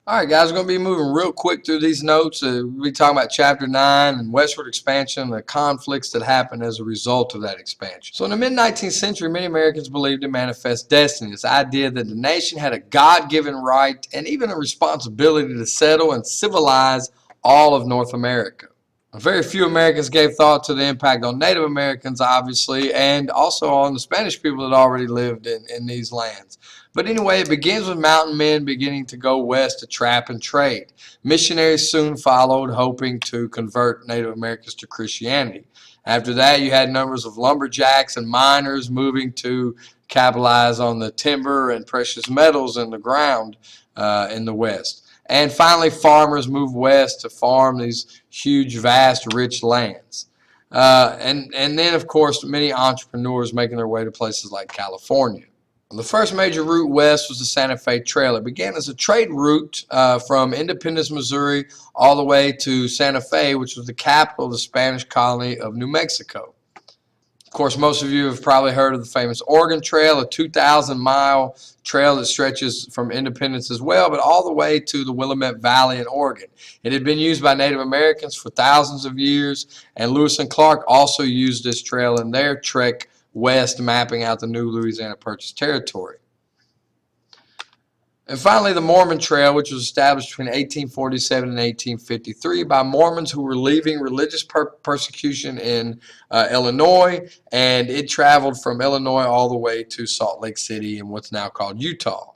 All right, guys, we're going to be moving real quick through these notes. We'll be talking about Chapter 9 and westward expansion, the conflicts that happened as a result of that expansion. So in the mid-19th century, many Americans believed in manifest destiny, this idea that the nation had a God-given right and even a responsibility to settle and civilize all of North America. Very few Americans gave thought to the impact on Native Americans, obviously, and also on the Spanish people that already lived in these lands. But anyway, it begins with mountain men beginning to go west to trap and trade. Missionaries soon followed, hoping to convert Native Americans to Christianity. After that, you had numbers of lumberjacks and miners moving to capitalize on the timber and precious metals in the ground in the west. And finally, farmers moved west to farm these huge, vast, rich lands. And then, of course, many entrepreneurs making their way to places like California. The first major route west was the Santa Fe Trail. It began as a trade route from Independence, Missouri, all the way to Santa Fe, which was the capital of the Spanish colony of New Mexico. Of course, most of you have probably heard of the famous Oregon Trail, a 2,000-mile trail that stretches from Independence as well, but all the way to the Willamette Valley in Oregon. It had been used by Native Americans for thousands of years, and Lewis and Clark also used this trail in their trek west, mapping out the new Louisiana Purchase territory. And finally, the Mormon Trail, which was established between 1847 and 1853 by Mormons who were leaving religious persecution in Illinois, and it traveled from Illinois all the way to Salt Lake City in what's now called Utah.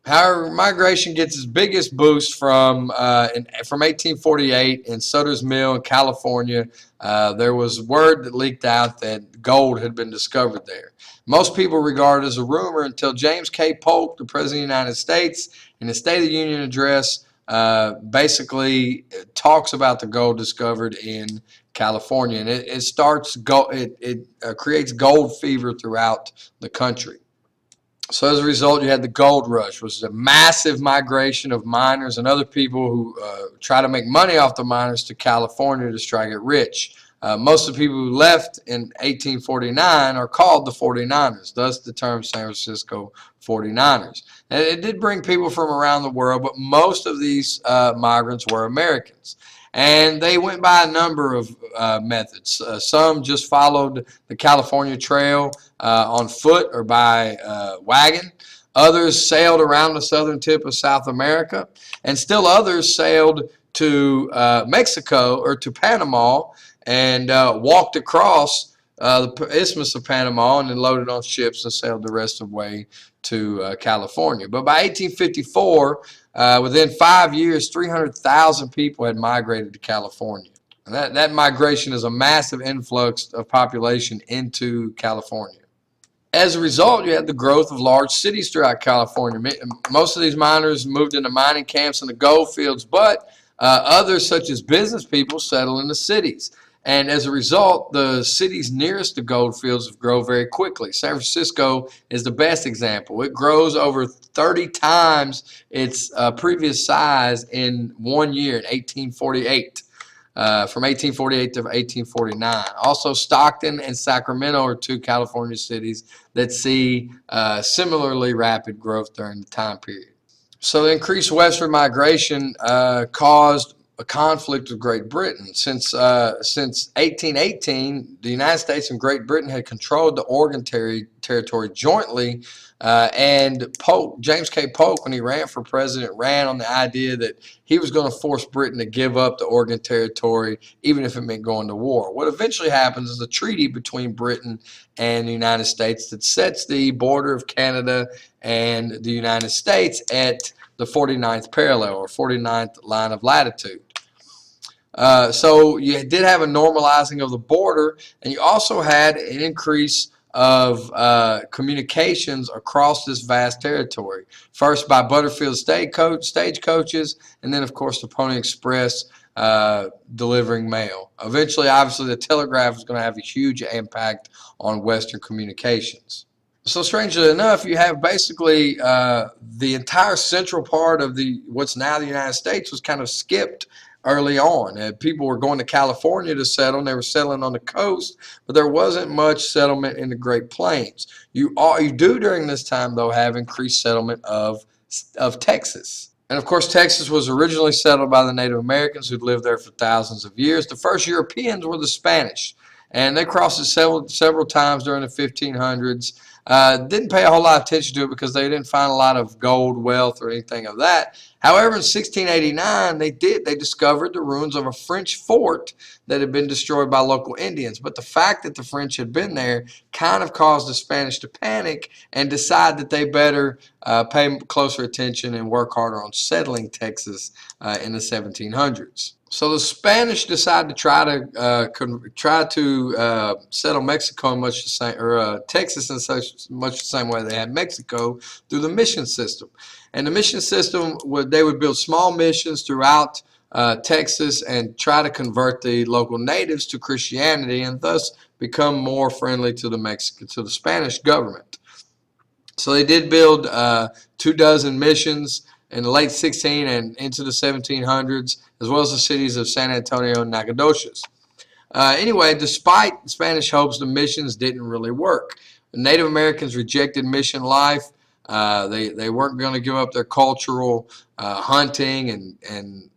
However, migration gets its biggest boost from 1848 in Sutter's Mill in California. There was word that leaked out that gold had been discovered there. Most people regard it as a rumor until James K. Polk, the President of the United States, in his State of the Union address, basically talks about the gold discovered in California, and it creates gold fever throughout the country. So as a result, you had the gold rush, which was a massive migration of miners and other people who try to make money off the miners to California to try to get rich. Most of the people who left in 1849 are called the 49ers, thus the term San Francisco 49ers. And it did bring people from around the world, but most of these migrants were Americans. And they went by a number of methods. Some just followed the California Trail on foot or by wagon. Others sailed around the southern tip of South America. And still others sailed to Mexico or to Panama and walked across the Isthmus of Panama and then loaded on ships and sailed the rest of the way to California. But by 1854, within 5 years, 300,000 people had migrated to California. And that migration is a massive influx of population into California. As a result, you had the growth of large cities throughout California. Most of these miners moved into mining camps in the gold fields, but others, such as business people, settled in the cities. And as a result, the cities nearest the gold fields have grown very quickly. San Francisco is the best example. It grows over 30 times its previous size in 1 year, in 1848, from 1848 to 1849. Also, Stockton and Sacramento are two California cities that see similarly rapid growth during the time period. So the increased westward migration caused a conflict with Great Britain. Since 1818, the United States and Great Britain had controlled the Oregon territory jointly, and James K. Polk, when he ran for president, ran on the idea that he was going to force Britain to give up the Oregon territory, even if it meant going to war. What eventually happens is a treaty between Britain and the United States that sets the border of Canada and the United States at the 49th parallel, or 49th line of latitude. So you did have a normalizing of the border, and you also had an increase of communications across this vast territory. First by Butterfield stagecoaches, and then of course the Pony Express delivering mail. Eventually, obviously, the telegraph is going to have a huge impact on Western communications. So strangely enough, you have basically the entire central part of what's now the United States was kind of skipped early on. People were going to California to settle, and they were settling on the coast, but there wasn't much settlement in the Great Plains. You do during this time, though, have increased settlement of Texas. And of course, Texas was originally settled by the Native Americans who'd lived there for thousands of years. The first Europeans were the Spanish, and they crossed it several times during the 1500s. Didn't pay a whole lot of attention to it because they didn't find a lot of gold, wealth, or anything of that. However, in 1689, they did. They discovered the ruins of a French fort that had been destroyed by local Indians. But the fact that the French had been there kind of caused the Spanish to panic and decide that they better pay closer attention and work harder on settling Texas in the 1700s. So the Spanish decided to try to settle Mexico in much the same, or Texas in such much the same way they had Mexico, through the mission system. And the mission system they would build small missions throughout Texas and try to convert the local natives to Christianity and thus become more friendly to the Spanish government. So they did build 24 missions in the late 16 and into the 1700s, as well as the cities of San Antonio and Nacogdoches. Anyway, despite Spanish hopes, the missions didn't really work. The Native Americans rejected mission life. They weren't going to give up their cultural hunting and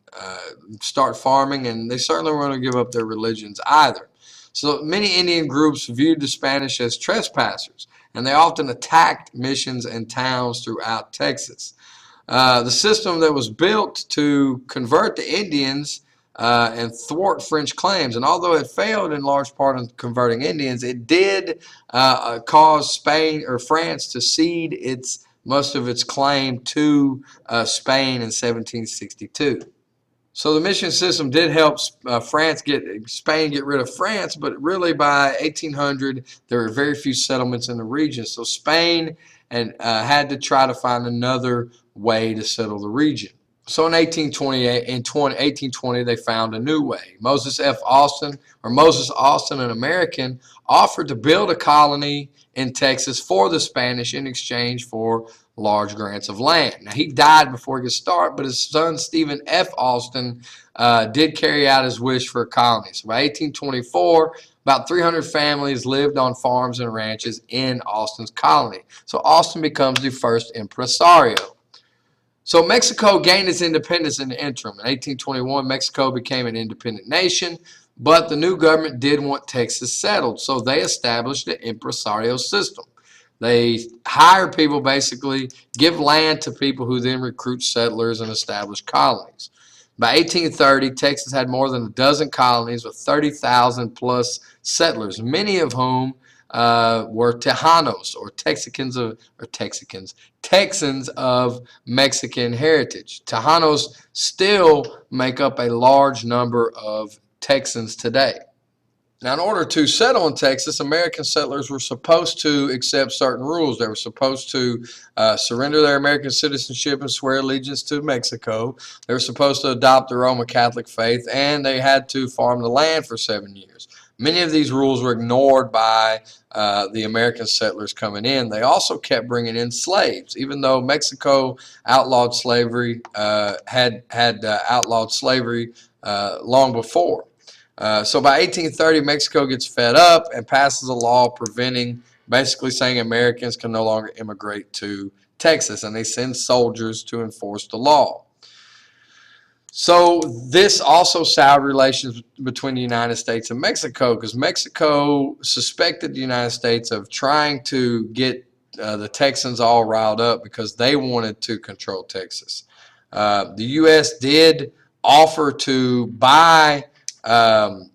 start farming, and they certainly weren't going to give up their religions either. So many Indian groups viewed the Spanish as trespassers, and they often attacked missions and towns throughout Texas. The system that was built to convert the Indians and thwart French claims, and although it failed in large part in converting Indians, it did cause Spain or France to cede most of its claim to Spain in 1762. So the mission system did help Spain get rid of France, but really by 1800 there were very few settlements in the region. So Spain had to try to find another way to settle the region. So in 1820 they found a new way. Moses Austin, an American, offered to build a colony in Texas for the Spanish in exchange for large grants of land. Now, he died before he could start, but his son, Stephen F. Austin, did carry out his wish for a colony. So by 1824, about 300 families lived on farms and ranches in Austin's colony. So Austin becomes the first impresario. So Mexico gained its independence in the interim. In 1821, Mexico became an independent nation, but the new government did want Texas settled, so they established the impresario system. They hire people, basically, give land to people who then recruit settlers and establish colonies. By 1830, Texas had more than a dozen colonies with 30,000 plus settlers, many of whom were Tejanos or Texans of Mexican heritage. Tejanos still make up a large number of Texans today. Now, in order to settle in Texas, American settlers were supposed to accept certain rules. They were supposed to surrender their American citizenship and swear allegiance to Mexico. They were supposed to adopt the Roman Catholic faith, and they had to farm the land for 7 years. Many of these rules were ignored by the American settlers coming in. They also kept bringing in slaves, even though Mexico outlawed slavery, had outlawed slavery long before. So by 1830, Mexico gets fed up and passes a law basically saying Americans can no longer immigrate to Texas, and they send soldiers to enforce the law. So this also soured relations between the United States and Mexico, because Mexico suspected the United States of trying to get the Texans all riled up because they wanted to control Texas. The U.S. did offer to buy the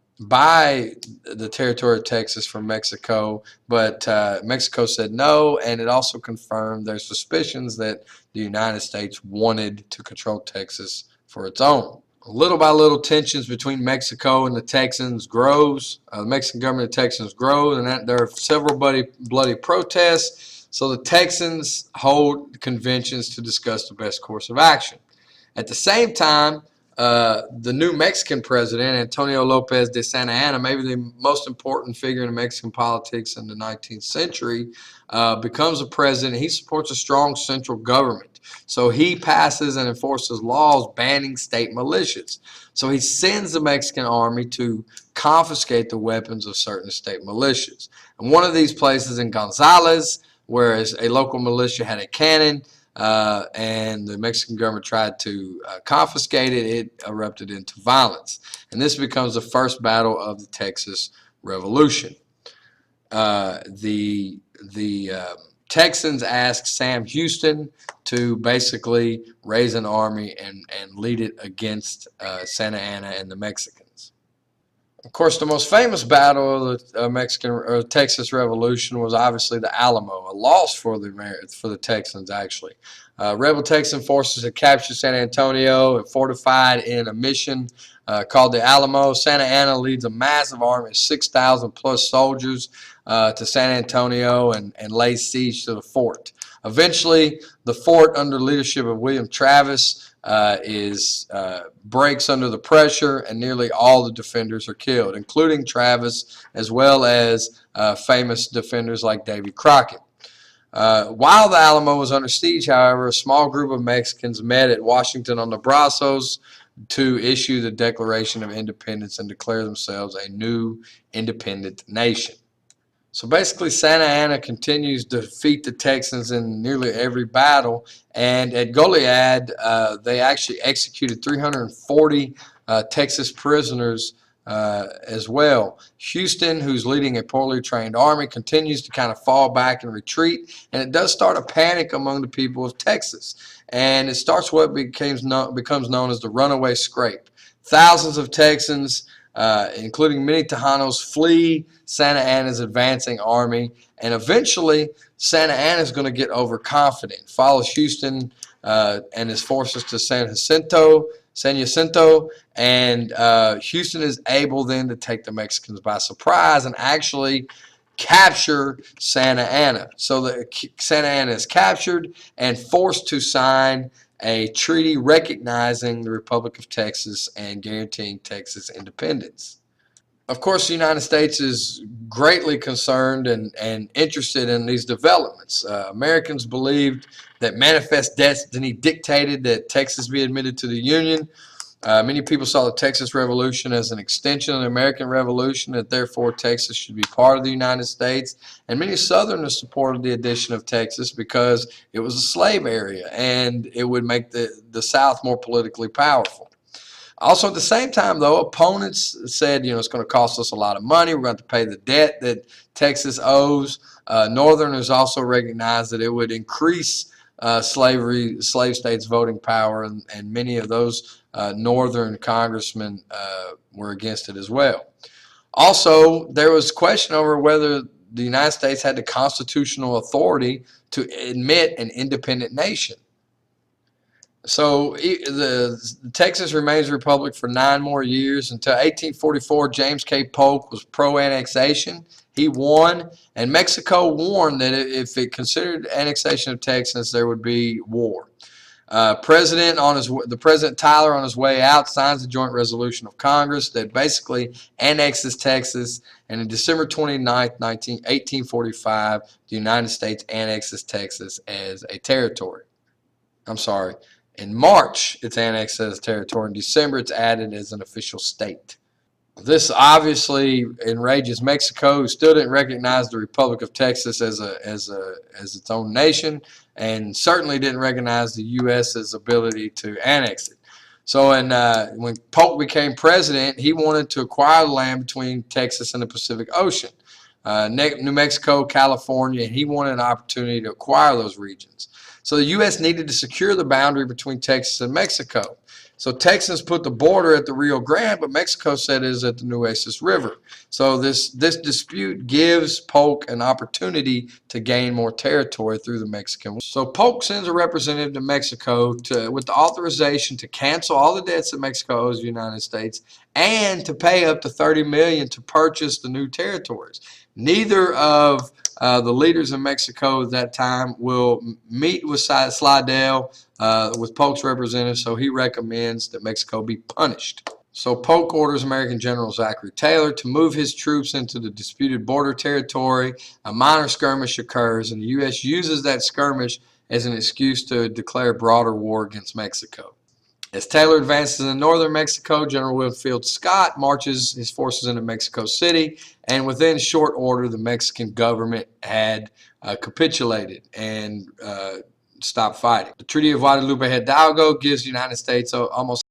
territory of Texas from Mexico, but Mexico said no, and it also confirmed their suspicions that the United States wanted to control Texas for its own. Little by little, tensions between Mexico and the Texans grows. The Mexican government and the Texans grow, and there are several bloody protests. So the Texans hold conventions to discuss the best course of action. At the same time, the new Mexican president, Antonio Lopez de Santa Anna, maybe the most important figure in Mexican politics in the 19th century, becomes a president. He supports a strong central government. So he passes and enforces laws banning state militias. So he sends the Mexican army to confiscate the weapons of certain state militias. And one of these places in Gonzales, whereas a local militia had a cannon, and the Mexican government tried to confiscate it. It erupted into violence. And this becomes the first battle of the Texas Revolution. The Texans asked Sam Houston to basically raise an army and lead it against Santa Anna and the Mexicans. Of course, the most famous battle of the Mexican or Texas Revolution was obviously the Alamo, a loss for the Texans actually. Rebel Texan forces had captured San Antonio and fortified in a mission called the Alamo. Santa Anna leads a massive army of 6,000 plus soldiers to San Antonio and lays siege to the fort. Eventually, the fort, under leadership of William Travis, breaks under the pressure, and nearly all the defenders are killed, including Travis, as well as famous defenders like Davy Crockett. While the Alamo was under siege, however, a small group of Mexicans met at Washington on the Brazos to issue the Declaration of Independence and declare themselves a new independent nation. So basically, Santa Anna continues to defeat the Texans in nearly every battle. And at Goliad, they actually executed 340 Texas prisoners as well. Houston, who's leading a poorly trained army, continues to kind of fall back and retreat. And it does start a panic among the people of Texas. And it starts what becomes known as the runaway scrape. Thousands of Texans, including many Tejanos, flee Santa Anna's advancing army, and eventually Santa Anna is going to get overconfident, follows Houston and his forces to San Jacinto, and Houston is able then to take the Mexicans by surprise and actually capture Santa Anna. So Santa Anna is captured and forced to sign a treaty recognizing the Republic of Texas and guaranteeing Texas independence. Of course, the United States is greatly concerned and interested in these developments. Americans believed that manifest destiny dictated that Texas be admitted to the Union. Many people saw the Texas Revolution as an extension of the American Revolution, that therefore Texas should be part of the United States. And many Southerners supported the addition of Texas because it was a slave area and it would make the South more politically powerful. Also, at the same time, though, opponents said, it's going to cost us a lot of money. We're going to pay the debt that Texas owes. Northerners also recognized that it would increase slave states' voting power, and many of those northern congressmen were against it as well. Also, there was question over whether the United States had the constitutional authority to admit an independent nation. So the Texas remains a republic for 9 more years until 1844. James K. Polk was pro-annexation. He won, and Mexico warned that if it considered annexation of Texas, there would be war. President Tyler, on his way out, signs the joint resolution of Congress that basically annexes Texas, and on December 29th, 1845, the United States annexes Texas as a territory. I'm sorry. In March, it's annexed as a territory. In December, it's added as an official state. This obviously enrages Mexico, who still didn't recognize the Republic of Texas as its own nation, and certainly didn't recognize the U.S.'s ability to annex it. So when Polk became president, he wanted to acquire the land between Texas and the Pacific Ocean, New Mexico, California, and he wanted an opportunity to acquire those regions. So the U.S. needed to secure the boundary between Texas and Mexico. So Texans put the border at the Rio Grande, but Mexico said it is at the Nueces River. So this dispute gives Polk an opportunity to gain more territory through the Mexican War. So Polk sends a representative to Mexico with the authorization to cancel all the debts that Mexico owes the United States and to pay up to $30 million to purchase the new territories. Neither of the leaders in Mexico at that time will meet with Slidell, with Polk's representative, so he recommends that Mexico be punished. So Polk orders American General Zachary Taylor to move his troops into the disputed border territory. A minor skirmish occurs, and the U.S. uses that skirmish as an excuse to declare a broader war against Mexico. As Taylor advances in northern Mexico, General Winfield Scott marches his forces into Mexico City, and within short order, the Mexican government had capitulated, and stop fighting. The Treaty of Guadalupe Hidalgo gives the United States almost